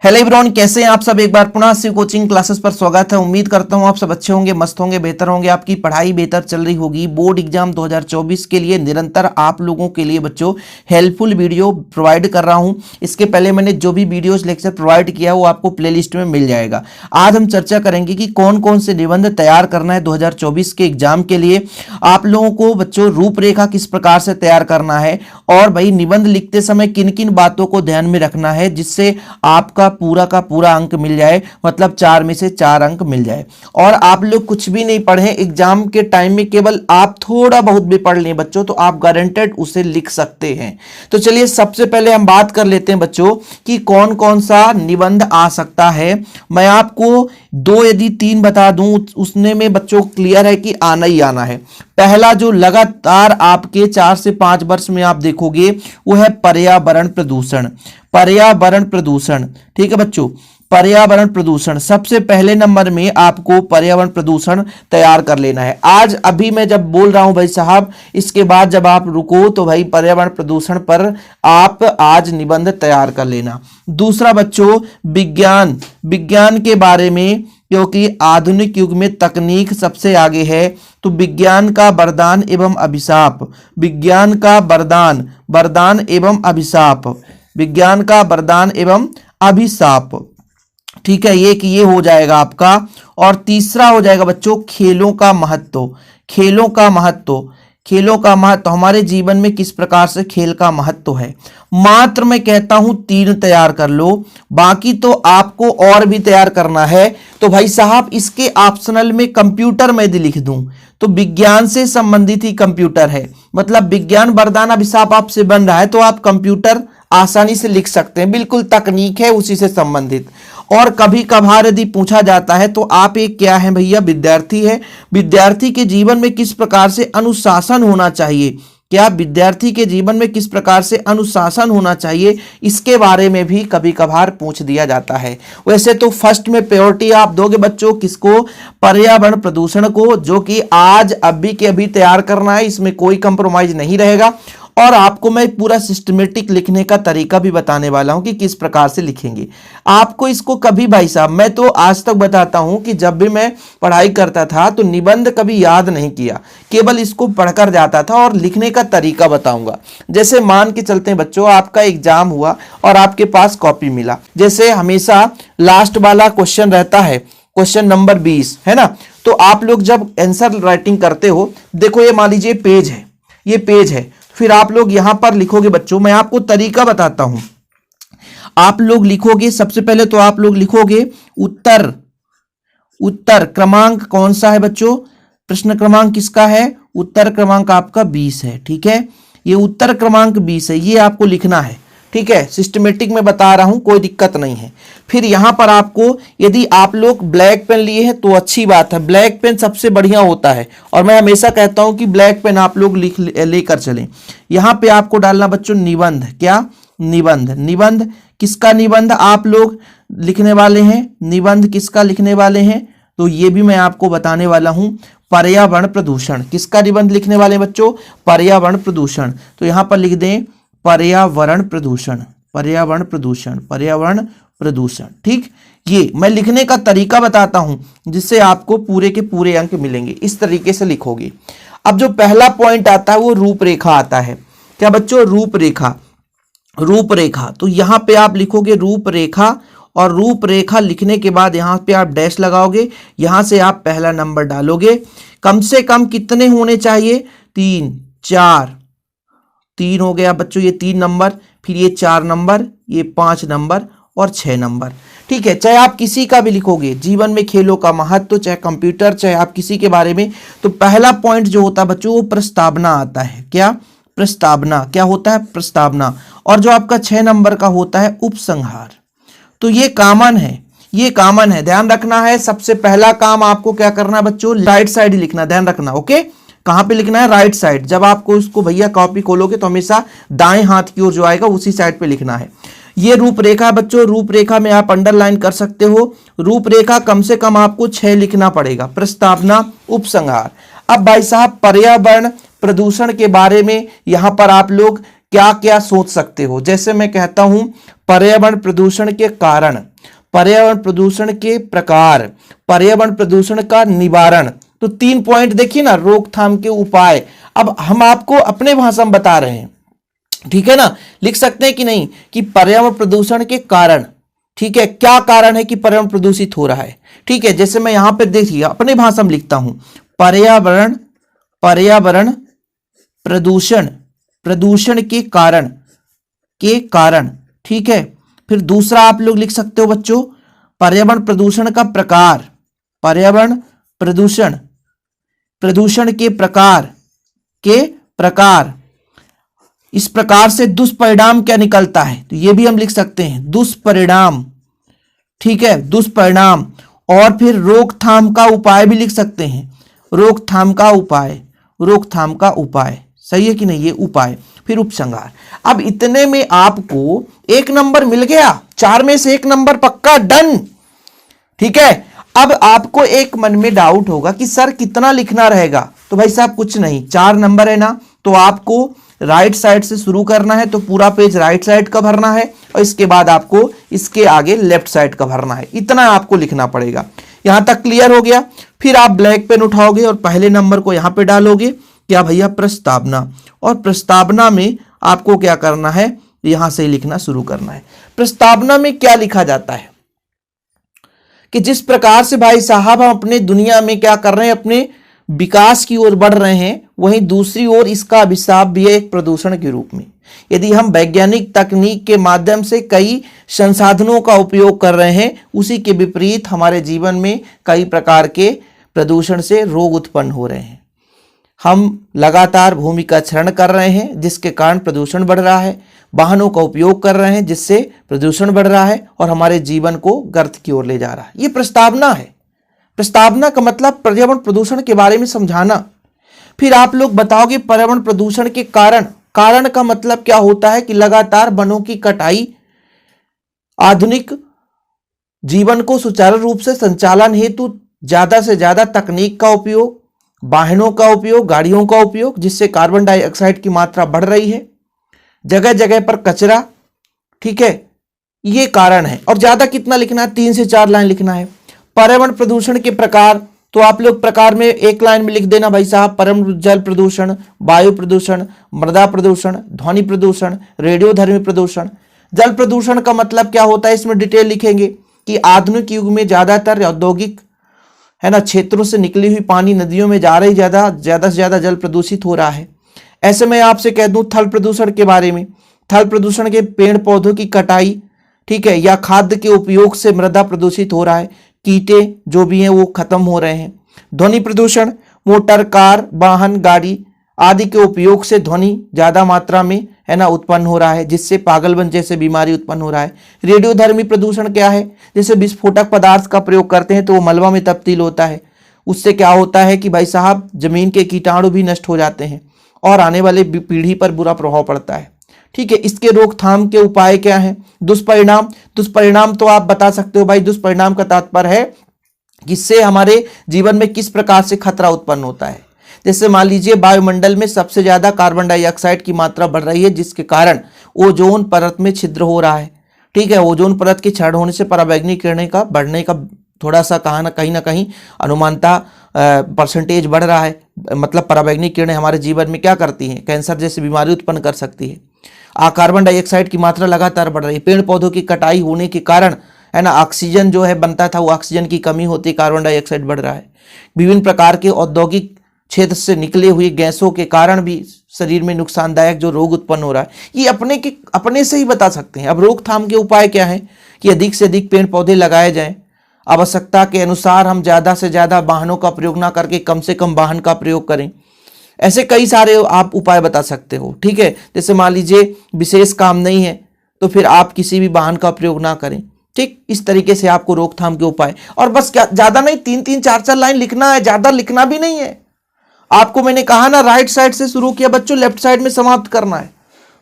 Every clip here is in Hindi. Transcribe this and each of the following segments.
हेलो एवरीवन, कैसे हैं आप सब। एक बार पुनः शिव कोचिंग क्लासेस पर स्वागत है। उम्मीद करता हूं आप सब अच्छे होंगे, मस्त होंगे, बेहतर होंगे, आपकी पढ़ाई बेहतर चल रही होगी। बोर्ड एग्जाम 2024 के लिए निरंतर आप लोगों के लिए बच्चों हेल्पफुल वीडियो प्रोवाइड कर रहा हूं। इसके पहले मैंने जो भी वीडियोस लेक्चर प्रोवाइड किया वो आपको प्लेलिस्ट में मिल जाएगा। आज हम चर्चा करेंगे कि कौन कौन से निबंध तैयार करना है 2024 के एग्जाम के लिए। आप लोगों को बच्चों रूपरेखा किस प्रकार से तैयार करना है और भाई निबंध लिखते समय किन किन बातों को ध्यान में रखना है जिससे आपका पूरा का पूरा अंक मिल जाए, मतलब 4 में से 4 अंक मिल जाए। और आप लोग कुछ भी नहीं पढ़े एग्जाम के टाइम में, केवल आप थोड़ा बहुत भी पढ़ लें बच्चों तो आप गारंटेड उसे लिख सकते हैं। तो चलिए सबसे पहले हम बात कर लेते हैं बच्चों कि कौन कौन सा निबंध आ सकता है। मैं आपको 2 यदि 3 बता दूं उसने में बच्चों क्लियर है कि आना ही आना है। पहला जो लगातार आपके 4 से 5 वर्ष में आप देखोगे वो है पर्यावरण प्रदूषण। पर्यावरण प्रदूषण, ठीक है बच्चों, पर्यावरण प्रदूषण सबसे पहले नंबर में आपको पर्यावरण प्रदूषण तैयार कर लेना है। आज अभी मैं जब बोल रहा हूं भाई साहब, इसके बाद जब आप रुको तो भाई पर्यावरण प्रदूषण पर आप आज निबंध तैयार कर लेना। दूसरा बच्चों विज्ञान, विज्ञान के बारे में, क्योंकि आधुनिक युग में तकनीक सबसे आगे है तो विज्ञान का वरदान एवं अभिशाप, विज्ञान का वरदान, वरदान एवं अभिशाप, विज्ञान का वरदान एवं अभिशाप, ठीक है, ये हो जाएगा आपका। और तीसरा हो जाएगा बच्चों खेलों का महत्व। खेलों का महत्व, खेलों का महत्व, हमारे जीवन में किस प्रकार से खेल का महत्व है। मात्र मैं कहता हूं 3 तैयार कर लो, बाकी तो आपको और भी तैयार करना है। तो भाई साहब इसके ऑप्शनल में कंप्यूटर में यदि लिख दूं तो विज्ञान से संबंधित ही कंप्यूटर है, मतलब विज्ञान वरदान अभिशाप आपसे बन रहा है तो आप कंप्यूटर आसानी से लिख सकते हैं, बिल्कुल तकनीक है उसी से संबंधित। और कभी कभार यदि पूछा जाता है तो आप एक क्या है भैया, विद्यार्थी है, विद्यार्थी के जीवन में किस प्रकार से अनुशासन होना चाहिए, क्या विद्यार्थी के जीवन में किस प्रकार से अनुशासन होना चाहिए, इसके बारे में भी कभी कभार पूछ दिया जाता है। वैसे तो फर्स्ट में प्रायोरिटी आप दोगे बच्चों किसको, पर्यावरण प्रदूषण को, जो कि आज अभी के अभी तैयार करना है, इसमें कोई कंप्रोमाइज नहीं रहेगा। और आपको मैं पूरा सिस्टमेटिक लिखने का तरीका भी बताने वाला हूं कि किस प्रकार से लिखेंगे। आपको इसको कभी भाई साहब, मैं तो आज तक बताता हूं कि जब भी मैं पढ़ाई करता था तो निबंध कभी याद नहीं किया, केवल इसको पढ़कर जाता था और लिखने का तरीका बताऊंगा। जैसे मान के चलते हैं बच्चों आपका एग्जाम हुआ और आपके पास कॉपी मिला, जैसे हमेशा लास्ट वाला क्वेश्चन रहता है, क्वेश्चन नंबर 20 है ना। तो आप लोग जब आंसर राइटिंग करते हो, देखो ये मान लीजिए पेज है, ये पेज है, फिर आप लोग यहां पर लिखोगे बच्चों, मैं आपको तरीका बताता हूं। आप लोग लिखोगे सबसे पहले तो आप लोग लिखोगे उत्तर, उत्तर क्रमांक कौन सा है बच्चों, प्रश्न क्रमांक किसका है, उत्तर क्रमांक आपका 20 है, ठीक है, ये उत्तर क्रमांक 20 है, ये आपको लिखना है, ठीक है। सिस्टमेटिक में बता रहा हूं, कोई दिक्कत नहीं है। फिर यहां पर आपको, यदि आप लोग ब्लैक पेन लिए हैं तो अच्छी बात है, ब्लैक पेन सबसे बढ़िया होता है और मैं हमेशा कहता हूं कि ब्लैक पेन आप लोग लेकर चलें। यहां पे आपको डालना बच्चों निबंध, क्या निबंध, निबंध किसका निबंध आप लोग लिखने वाले हैं, निबंध किसका लिखने वाले हैं, तो ये भी मैं आपको बताने वाला हूं। पर्यावरण प्रदूषण, किसका निबंध लिखने वाले हैं बच्चों, पर्यावरण प्रदूषण। तो यहां पर लिख दें पर्यावरण प्रदूषण, पर्यावरण प्रदूषण, पर्यावरण प्रदूषण, ठीक। ये मैं लिखने का तरीका बताता हूं जिससे आपको पूरे के पूरे अंक मिलेंगे, इस तरीके से लिखोगे। अब जो पहला पॉइंट आता है वो रूपरेखा आता है, क्या बच्चों, रूपरेखा, रूपरेखा। तो यहां पे आप लिखोगे रूपरेखा और रूपरेखा लिखने के बाद यहां पे आप डैश लगाओगे, यहां से आप पहला नंबर डालोगे। कम से कम कितने होने चाहिए, 3, 4, 3 हो गया बच्चों, ये 3 नंबर, फिर ये 4 नंबर, ये 5 नंबर और 6 नंबर, ठीक है। चाहे आप किसी का भी लिखोगे, जीवन में खेलों का महत्व, चाहे कंप्यूटर, चाहे आप किसी के बारे में, तो पहला पॉइंट जो होता है बच्चों वो प्रस्तावना आता है, क्या, प्रस्तावना, क्या होता है, प्रस्तावना। और जो आपका 6 नंबर का होता है उपसंहार। तो ये कॉमन है, ये कॉमन है, ध्यान रखना है। सबसे पहला काम आपको क्या करना है बच्चों, राइट साइड ही लिखना, ध्यान रखना, ओके। कहां पे लिखना है, राइट साइड। जब आपको उसको भैया कॉपी खोलोगे तो हमेशा दाएं हाथ की ओर जो आएगा उसी साइड पे लिखना है। ये रूपरेखा बच्चों, रूपरेखा में आप अंडरलाइन कर सकते हो। रूपरेखा कम से कम आपको 6 लिखना पड़ेगा, प्रस्तावना, उपसंहार। अब भाई साहब पर्यावरण प्रदूषण के बारे में यहां पर आप लोग क्या क्या सोच सकते हो। जैसे मैं कहता हूं पर्यावरण प्रदूषण के कारण, पर्यावरण प्रदूषण के प्रकार, पर्यावरण प्रदूषण का निवारण, तो 3 पॉइंट देखिए ना, रोकथाम के उपाय। अब हम आपको अपने भाषा में बता रहे हैं, ठीक है ना, लिख सकते हैं कि नहीं कि पर्यावरण प्रदूषण के कारण, ठीक है, क्या कारण है कि पर्यावरण प्रदूषित हो रहा है। ठीक है, जैसे मैं यहां पे देखिए अपने भाषा में लिखता हूं पर्यावरण, पर्यावरण प्रदूषण, प्रदूषण के कारण, के कारण, ठीक है। फिर दूसरा आप लोग लिख सकते हो बच्चों पर्यावरण प्रदूषण का प्रकार, पर्यावरण प्रदूषण, प्रदूषण के प्रकार, के प्रकार, इस प्रकार से दुष्परिणाम क्या निकलता है, तो ये भी हम लिख सकते हैं दुष्परिणाम, ठीक है, दुष्परिणाम। और फिर रोकथाम का उपाय भी लिख सकते हैं, रोकथाम का उपाय, रोकथाम का उपाय, सही है कि नहीं, ये उपाय। फिर उपसंहार। अब इतने में आपको 1 नंबर मिल गया, 4 में से 1 नंबर पक्का, डन। ठीक है, अब आपको एक मन में डाउट होगा कि सर कितना लिखना रहेगा, तो भाई साहब कुछ नहीं, 4 नंबर है ना, तो आपको राइट साइड से शुरू करना है, तो पूरा पेज राइट साइड का भरना है और इसके बाद आपको इसके आगे लेफ्ट साइड का भरना है, इतना आपको लिखना पड़ेगा। यहां तक क्लियर हो गया। फिर आप ब्लैक पेन उठाओगे और पहले नंबर को यहां पे डालोगे, क्या भैया, प्रस्तावना। और प्रस्तावना में आपको क्या करना है, यहां से लिखना शुरू करना है। प्रस्तावना में क्या लिखा जाता है कि जिस प्रकार से भाई साहब हम अपने दुनिया में क्या कर रहे हैं, अपने विकास की ओर बढ़ रहे हैं, वहीं दूसरी ओर इसका अभिशाप भी है एक प्रदूषण के रूप में। यदि हम वैज्ञानिक तकनीक के माध्यम से कई संसाधनों का उपयोग कर रहे हैं, उसी के विपरीत हमारे जीवन में कई प्रकार के प्रदूषण से रोग उत्पन्न हो रहे हैं। हम लगातार भूमि का क्षरण कर रहे हैं जिसके कारण प्रदूषण बढ़ रहा है, वाहनों का उपयोग कर रहे हैं जिससे प्रदूषण बढ़ रहा है और हमारे जीवन को गर्त की ओर ले जा रहा है। ये प्रस्तावना है। प्रस्तावना का मतलब पर्यावरण प्रदूषण के बारे में समझाना। फिर आप लोग बताओगे पर्यावरण प्रदूषण के कारण, कारण का मतलब क्या होता है कि लगातार वनों की कटाई, आधुनिक जीवन को सुचारू रूप से संचालन हेतु ज्यादा से ज्यादा तकनीक का उपयोग, वाहनों का उपयोग, गाड़ियों का उपयोग, जिससे कार्बन डाइऑक्साइड की मात्रा बढ़ रही है, जगह जगह पर कचरा, ठीक है, ये कारण है। और ज्यादा कितना लिखना है, 3 से 4 लाइन लिखना है। पर्यावरण प्रदूषण के प्रकार, तो आप लोग प्रकार में 1 लाइन में लिख देना भाई साहब, पर्यावरण जल प्रदूषण, वायु प्रदूषण, मृदा प्रदूषण, ध्वनि प्रदूषण, रेडियोधर्मी प्रदूषण। जल प्रदूषण का मतलब क्या होता है, इसमें डिटेल लिखेंगे कि आधुनिक युग में ज्यादातर औद्योगिक, है ना, क्षेत्रों से निकली हुई पानी नदियों में जा रही, ज्यादा से ज्यादा जल प्रदूषित हो रहा है। ऐसे में आपसे कह दूं थल प्रदूषण के बारे में, थल प्रदूषण के पेड़ पौधों की कटाई, ठीक है, या खाद्य के उपयोग से मृदा प्रदूषित हो रहा है, कीटे जो भी हैं वो खत्म हो रहे हैं। ध्वनि प्रदूषण, मोटर, कार, वाहन, गाड़ी आदि के उपयोग से ध्वनि ज्यादा मात्रा में, है ना, उत्पन्न हो रहा है, जिससे पागलपन जैसे बीमारी उत्पन्न हो रहा है। रेडियोधर्मी प्रदूषण क्या है, जैसे विस्फोटक पदार्थ का प्रयोग करते हैं तो वो मलबा में तब्दील होता है, उससे क्या होता है कि भाई साहब जमीन के कीटाणु भी नष्ट हो जाते हैं और आने वाले पीढ़ी पर बुरा प्रभाव पड़ता है। ठीक है, इसके रोकथाम के उपाय क्या हैं। दुष्परिणाम, दुष्परिणाम तो आप बता सकते हो भाई, दुष्परिणाम का तात्पर्य है कि इससे हमारे जीवन में किस प्रकार से खतरा उत्पन्न होता है। जैसे मान लीजिए वायुमंडल में सबसे ज्यादा कार्बन डाइऑक्साइड की मात्रा बढ़ रही है, जिसके कारण ओजोन परत में छिद्र हो रहा है। ठीक है, ओजोन परत के क्षरण होने से पराबैंगनी किरणें का बढ़ने का थोड़ा सा कहीं ना कहीं अनुमानता परसेंटेज बढ़ रहा है। मतलब पराबैंगनी किरणें हमारे जीवन में क्या करती हैं, कैंसर जैसी बीमारी उत्पन्न कर सकती है। कार्बन डाइऑक्साइड की मात्रा लगातार बढ़ रही है। पेड़ पौधों की कटाई होने के कारण, है ना, ऑक्सीजन जो है बनता था, वो ऑक्सीजन की कमी होती है, कार्बन डाइऑक्साइड बढ़ रहा है। विभिन्न प्रकार के औद्योगिक क्षेत्र से निकले हुए गैसों के कारण भी शरीर में नुकसानदायक जो रोग उत्पन्न हो रहा है, ये अपने से ही बता सकते हैं। अब रोकथाम के उपाय क्या है कि अधिक से अधिक पेड़ पौधे लगाए जाएं, आवश्यकता के अनुसार हम ज्यादा से ज्यादा वाहनों का प्रयोग ना करके कम से कम वाहन का प्रयोग करें। ऐसे कई सारे आप उपाय बता सकते हो। ठीक है, जैसे मान लीजिए विशेष काम नहीं है तो फिर आप किसी भी वाहन का प्रयोग ना करें। ठीक, इस तरीके से आपको रोकथाम के उपाय, और बस क्या, ज्यादा नहीं, 3-3 4-4 लाइन लिखना है, ज्यादा लिखना भी नहीं है। आपको मैंने कहा ना राइट साइड से शुरू किया बच्चों, लेफ्ट साइड में समाप्त करना है,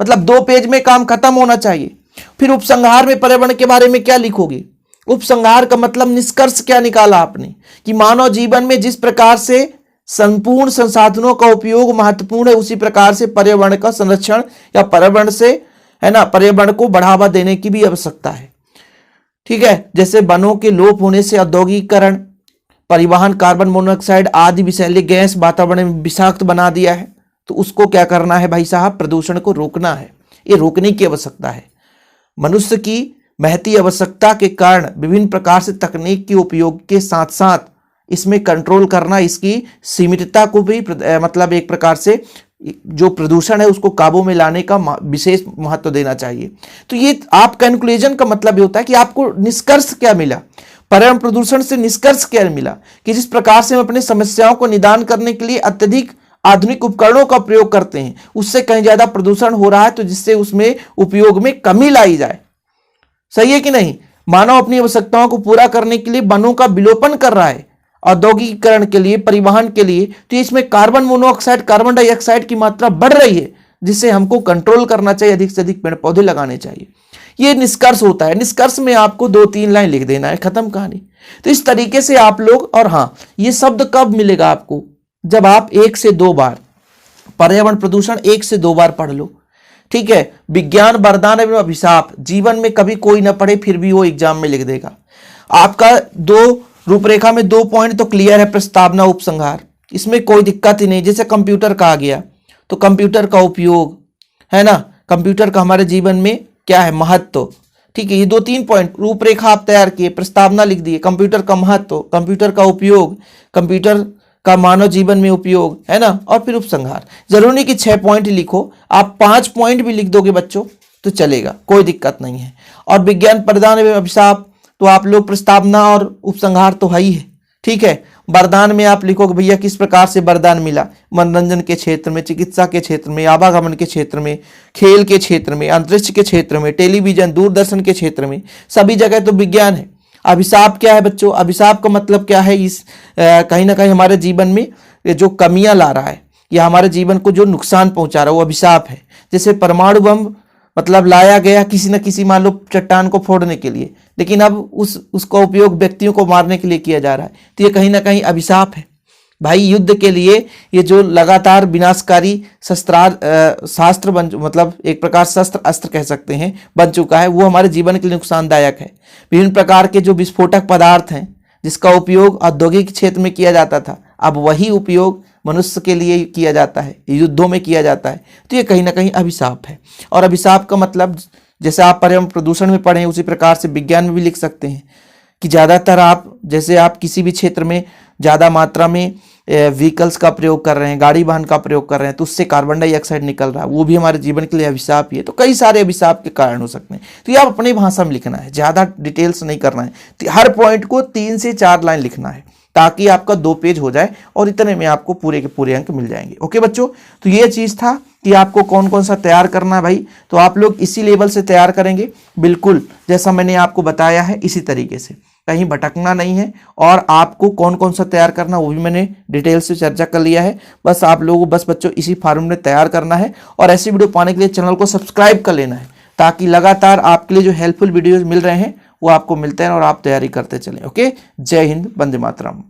मतलब 2 पेज में काम खत्म होना चाहिए। फिर उपसंहार में पर्यावरण के बारे में क्या लिखोगे। उपसंहार का मतलब निष्कर्ष क्या निकाला आपने कि मानव जीवन में जिस प्रकार से संपूर्ण संसाधनों का उपयोग महत्वपूर्ण है, उसी प्रकार से पर्यावरण का संरक्षण या पर्यावरण से, है ना, पर्यावरण को बढ़ावा देने की भी आवश्यकता है। ठीक है, जैसे वनों के लोप होने से औद्योगिकीकरण, परिवहन, कार्बन मोनोऑक्साइड आदि विषैले गैस वातावरण में विषाक्त बना दिया है, तो उसको क्या करना है भाई साहब, प्रदूषण को रोकना है। ये रोकने की आवश्यकता है। मनुष्य की महती आवश्यकता के कारण विभिन्न प्रकार से तकनीक के उपयोग के साथ साथ इसमें कंट्रोल करना, इसकी सीमितता को भी मतलब एक प्रकार से जो प्रदूषण है उसको काबू में लाने का विशेष महत्व देना चाहिए। तो ये आपका कंक्लूजन का मतलब ये होता है कि आपको निष्कर्ष क्या मिला, पर्यावरण प्रदूषण से निष्कर्ष क्या मिला, कि जिस प्रकार से हम अपनी समस्याओं को निदान करने के लिए अत्यधिक आधुनिक उपकरणों का प्रयोग करते हैं उससे कहीं ज्यादा प्रदूषण हो रहा है, तो जिससे उसमें उपयोग में कमी लाई जाए। सही है कि नहीं? मानव अपनी आवश्यकताओं को पूरा करने के लिए वनों का विलोपन कर रहा है, औद्योगिकीकरण के लिए, परिवहन के लिए, तो इसमें कार्बन मोनोऑक्साइड, कार्बन डाइऑक्साइड की मात्रा बढ़ रही है, जिससे हमको कंट्रोल करना चाहिए, अधिक से अधिक पेड़ पौधे लगाने चाहिए। ये निष्कर्ष होता है। निष्कर्ष में आपको 2-3 लाइन लिख देना है, खत्म कहानी। तो इस तरीके से आप लोग, और हाँ, ये शब्द कब मिलेगा आपको, जब आप 1 से 2 बार पर्यावरण प्रदूषण 1 से 2 बार पढ़ लो। ठीक है, विज्ञान वरदान एवं अभिशाप जीवन में कभी कोई ना पढ़े फिर भी वो एग्जाम में लिख देगा। आपका 2 रूपरेखा में 2 पॉइंट तो क्लियर है, प्रस्तावना, उपसंहार, इसमें कोई दिक्कत ही नहीं। जैसे कंप्यूटर का आ गया तो कंप्यूटर का उपयोग, है ना, कंप्यूटर का हमारे जीवन में क्या है, महत्व। ठीक है, ये 2-3 पॉइंट रूपरेखा आप तैयार किए, प्रस्तावना लिख दिए, कंप्यूटर का महत्व, कंप्यूटर का उपयोग, कंप्यूटर का मानव जीवन में उपयोग, है ना, और फिर उपसंहार। जरूरी नहीं कि 6 पॉइंट लिखो, आप 5 पॉइंट भी लिख दोगे बच्चों तो चलेगा, कोई दिक्कत नहीं है। और विज्ञान वरदान एवं अभिशाप तो आप लोग प्रस्तावना और उपसंहार तो है ही है। ठीक है, वरदान में आप लिखोगे भैया किस प्रकार से वरदान मिला, मनोरंजन के क्षेत्र में, चिकित्सा के क्षेत्र में, आवागमन के क्षेत्र में, खेल के क्षेत्र में, अंतरिक्ष के क्षेत्र में, टेलीविजन, दूरदर्शन के क्षेत्र में, सभी जगह तो विज्ञान है। अभिशाप क्या है बच्चों, अभिशाप का मतलब क्या है, इस कहीं ना कहीं हमारे जीवन में जो कमियां ला रहा है या हमारे जीवन को जो नुकसान पहुंचा रहा है वो अभिशाप है। जैसे परमाणु बम मतलब लाया गया किसी न किसी, मान लो, चट्टान को फोड़ने के लिए, लेकिन अब उसका उपयोग व्यक्तियों को मारने के लिए किया जा रहा है, तो ये कहीं ना कहीं अभिशाप है भाई। युद्ध के लिए ये जो लगातार विनाशकारी शास्त्र मतलब एक प्रकार शस्त्र अस्त्र कह सकते हैं, बन चुका है, वो हमारे जीवन के लिए नुकसानदायक है। विभिन्न प्रकार के जो विस्फोटक पदार्थ हैं जिसका उपयोग औद्योगिक क्षेत्र में किया जाता था, अब वही उपयोग मनुष्य के लिए किया जाता है, युद्धों में किया जाता है, तो ये कहीं ना कहीं अभिशाप है। और अभिशाप का मतलब जैसे आप पर्यावरण प्रदूषण में पढ़े उसी प्रकार से विज्ञान में भी लिख सकते हैं कि ज़्यादातर आप किसी भी क्षेत्र में ज़्यादा मात्रा में व्हीकल्स का प्रयोग कर रहे हैं, गाड़ी वाहन का प्रयोग कर रहे हैं, तो उससे कार्बन डाइऑक्साइड निकल रहा है, वो भी हमारे जीवन के लिए अभिशाप ही है। तो कई सारे अभिशाप के कारण हो सकते हैं, तो ये आप अपनी भाषा में लिखना है, ज़्यादा डिटेल्स नहीं करना है। तो हर पॉइंट को 3 से 4 लाइन लिखना है ताकि आपका 2 पेज हो जाए और इतने में आपको पूरे के पूरे अंक मिल जाएंगे। ओके बच्चों, तो ये चीज़ था कि आपको कौन कौन सा तैयार करना है भाई। तो आप लोग इसी लेवल से तैयार करेंगे, बिल्कुल जैसा मैंने आपको बताया है इसी तरीके से, कहीं भटकना नहीं है। और आपको कौन कौन सा तैयार करना वो भी मैंने डिटेल से चर्चा कर लिया है। बस आप लोगों को बच्चों इसी फॉर्मूले में तैयार करना है और ऐसी वीडियो पाने के लिए चैनल को सब्सक्राइब कर लेना है, ताकि लगातार आपके लिए जो हेल्पफुल वीडियोज मिल रहे हैं वो आपको मिलते हैं और आप तैयारी करते चलें। ओके, जय हिंद, वंदे मातरम।